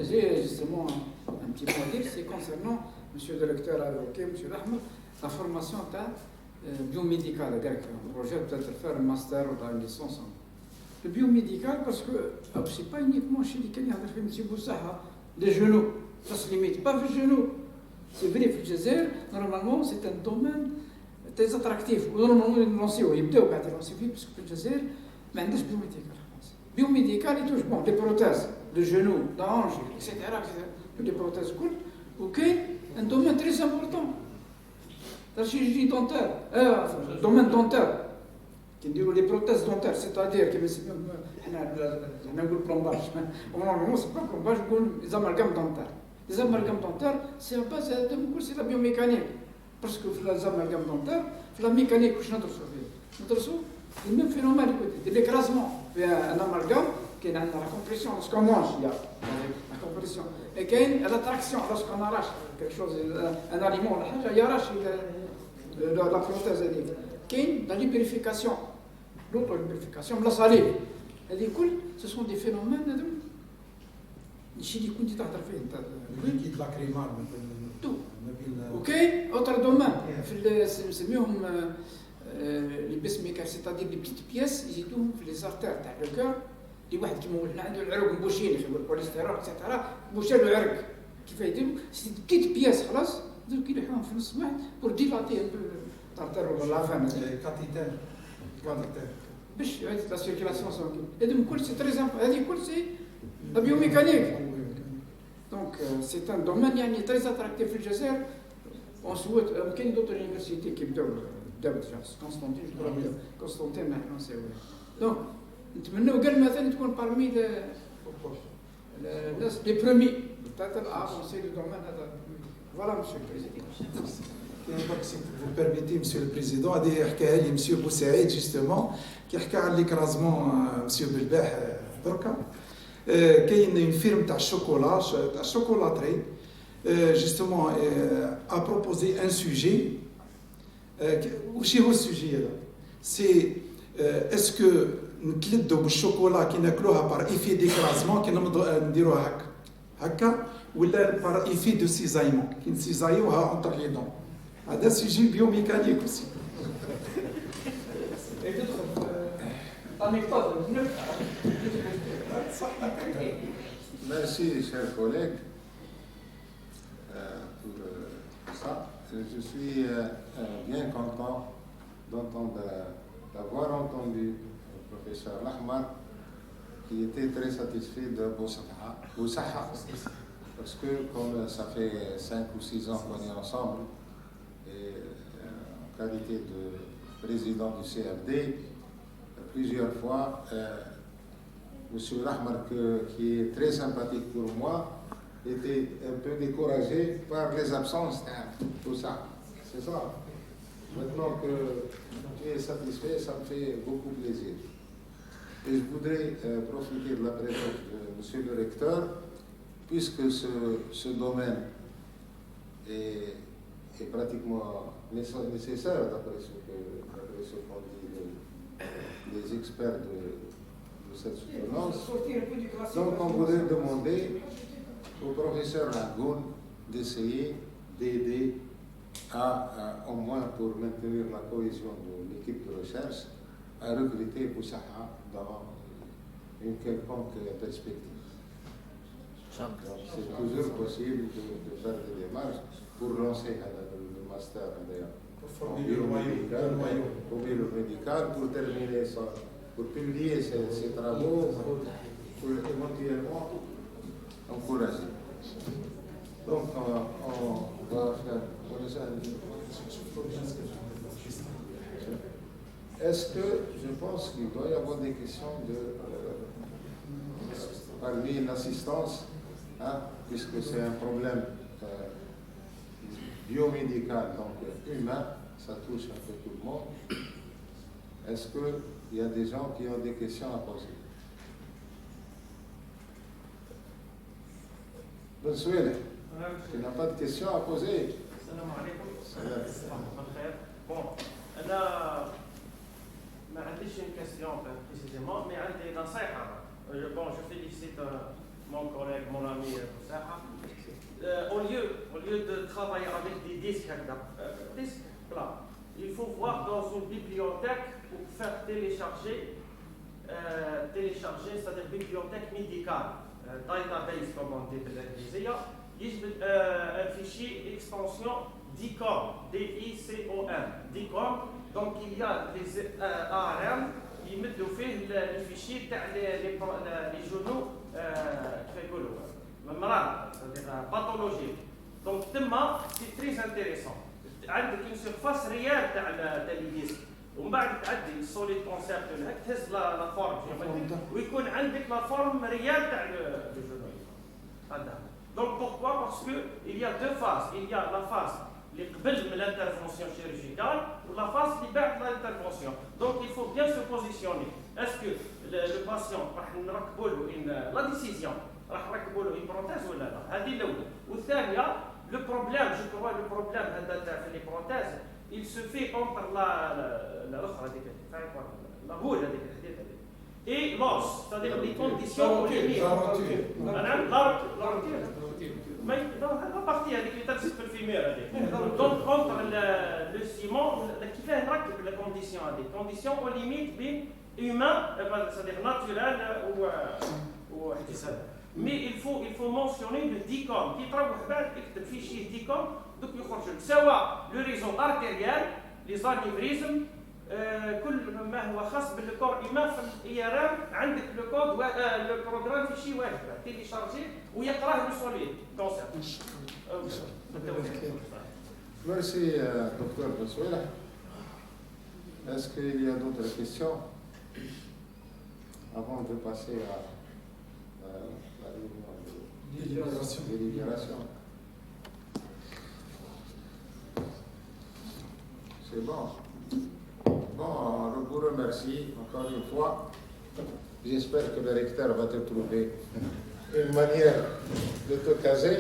j'ai justement un petit point à dire, c'est concernant, monsieur le docteur a évoqué, monsieur Rahma, la formation biomédicale, le projet peut-être faire un master ou une licence. Le biomédical, parce que ce n'est pas uniquement chez les Kenyans, monsieur Boussaha, les genoux, ça se limite pas aux genoux. C'est vrai, في الجزائر, normalement, c'est un domaine très attractif. Normalement, ils lancent, ils بداوا بعد يلانسيو فيه, parce que في الجزائر ما عندناش biomédical. Biomédical, il touche bon, des prothèses de genoux, d'hanches, etc. Des prothèses cool. Ok, un domaine très important. La chirurgie dentaire, le domaine dentaire. Qui dit les prothèses dentaires, c'est-à-dire que on a un plombage. Normalement, c'est pas plombage, les amalgames dentaires. Les amalgames dentaires, c'est à base de la biomécanique. Parce que les amalgames dentaires, la mécanique, nous avons le même phénomène, l'écrasement. Il y a un amalgame qui a la compression lorsqu'on mange, il y a la compression. Et qu'il y a l'attraction lorsqu'on arrache quelque chose, un aliment, il arrache la prothèse. Il y a la lubrification, l'auto-lubrification, la salive. Ce sont des phénomènes. liquide lacrymal. Tout. Ok, autre domaine. C'est mieux. Les pacemakers, c'est-à-dire les petites pièces, ils يجدوهم في les artères تاع le cœur. اللي واحد كيما ولنا عنده العرق مبوشين يخدموا الكوليسترول اكسترا بوشا له العرق كيف يديروا سي دي بتيت بياس خلاص دوك يلحوهم في نص واحد بور ديلاتي الارتير ولا لافان كاتيتر باش لا سيركيلاسيون سانغين هذوك كل سي تري هذه كل سي لا بيوميكانيك دونك سي ان دومين يعني تري اتراكتيف في الجزائر اون سويت كاين دوطر يونيفرسيتي كيبداو Constantine, je crois bien. Constantine, maintenant, c'est vrai. Donc, nous avons parmi les premiers. Peut-être avancer le domaine. Voilà, monsieur le Président. Si vous permettez, monsieur le Président, monsieur Boussaïd, justement, qui a l'écrasement, monsieur Belbeh, qui est une firme de chocolaterie, justement, a proposé un sujet. وشي هو السوجي هذا سي اسكو نتلدوا بالشوكولا كي ناكلوها بار ايفي ديكرازمون كي نديروها هكا ولا بار ايفي دو سيزايمون كي نسيزايوها اونتر لي دون هذا سوجي بيوميكانيك اوسي Merci, chers collègues, pour ça. Je suis bien content d'avoir entendu le professeur Lahmar qui était très satisfait de Boussaha. Parce que comme ça fait 5 ou 6 ans qu'on est ensemble, et en qualité de président du CRD, plusieurs fois, M. Lahmar, qui est très sympathique pour moi, était un peu découragé par les absences, tout ça. C'est ça. Maintenant que tu es satisfait, ça me fait beaucoup plaisir. Et je voudrais profiter de la présence de Monsieur le recteur, puisque ce domaine est pratiquement nécessaire, d'après ce qu'ont dit les experts de cette soutenance. Donc on voudrait demander au professeur Lagoun d'essayer d'aider au moins pour maintenir la cohésion de l'équipe de recherche, à recruter Boussaha dans une quelconque perspective. C'est toujours possible de faire des démarches pour lancer le master en biomédical, pour terminer ça, pour publier ses travaux, pour éventuellement encourager. Donc, on va faire. Est-ce que je pense qu'il doit y avoir des questions parmi l'assistance, puisque c'est un problème biomédical, donc humain, ça touche un peu tout le monde. Est-ce qu'il y a des gens qui ont des questions à poser? Bonsoir. Tu n'as pas de questions à poser? Salam alaikum. Bon, ما عنديش une question précisément, mais عندي نصيحة. Bon, je félicite mon collègue, mon ami au lieu de travailler avec des disques, là, il faut voir dans une bibliothèque pour faire télécharger, c'est-à-dire bibliothèque médicale, database comme on dit بالإنجليزية, يجبد un fichier extension DICOM, DICOM, DICOM. Donc il y a des ARM qui mettent le fichier les journaux كيف يقولوا مرض, c'est-à-dire pathologie. Donc c'est très intéressant. عندك une surface réelle تاع les disques. ومن بعد تعدي السوليد كونسيبت هناك تهز لا فورم جيومتريك ويكون عندك لا فورم ريال تاع لو جونوي هذا. Donc pourquoi? Parce que il y a deux phases. Il y a la phase اللي قبل من l'intervention chirurgicale ou la phase اللي بعد l'intervention. Donc il faut bien se positionner. Est-ce que le patient راح نركبوا له la décision راح نركبوا له une prothèse ولا لا؟ هذه الأولى. والثانية le problème, je crois le problème هذا تاع les prothèses il se fait entre l'autre هذيك la boule هذيك الحديد هذيك et l'os, c'est-à-dire les conditions limites. La partie هذيك اللي تلصق في الفيمير هذيك. Donc entre le ciment كيفاه نركب la condition هذيك. Condition aux limites بين humain, c'est-à-dire naturel ou احتساب. Mais il faut mentionner le DICOM qui تروح بعد تكتب fichier DICOM donc يخرج لك سواء le réseau artériel, les anévrismes, كل ما هو خاص بالكور إيمان في الإيرام عندك الكود والبروغرام في شيء واحد تيليشارجي ويقراه بسوليد كونسيبت. Merci, docteur Bessouela. Est-ce qu'il y a d'autres questions avant de passer à la délibération? C'est bon. Bon, je vous remercie encore une fois. J'espère que le recteur va te trouver une manière de te caser.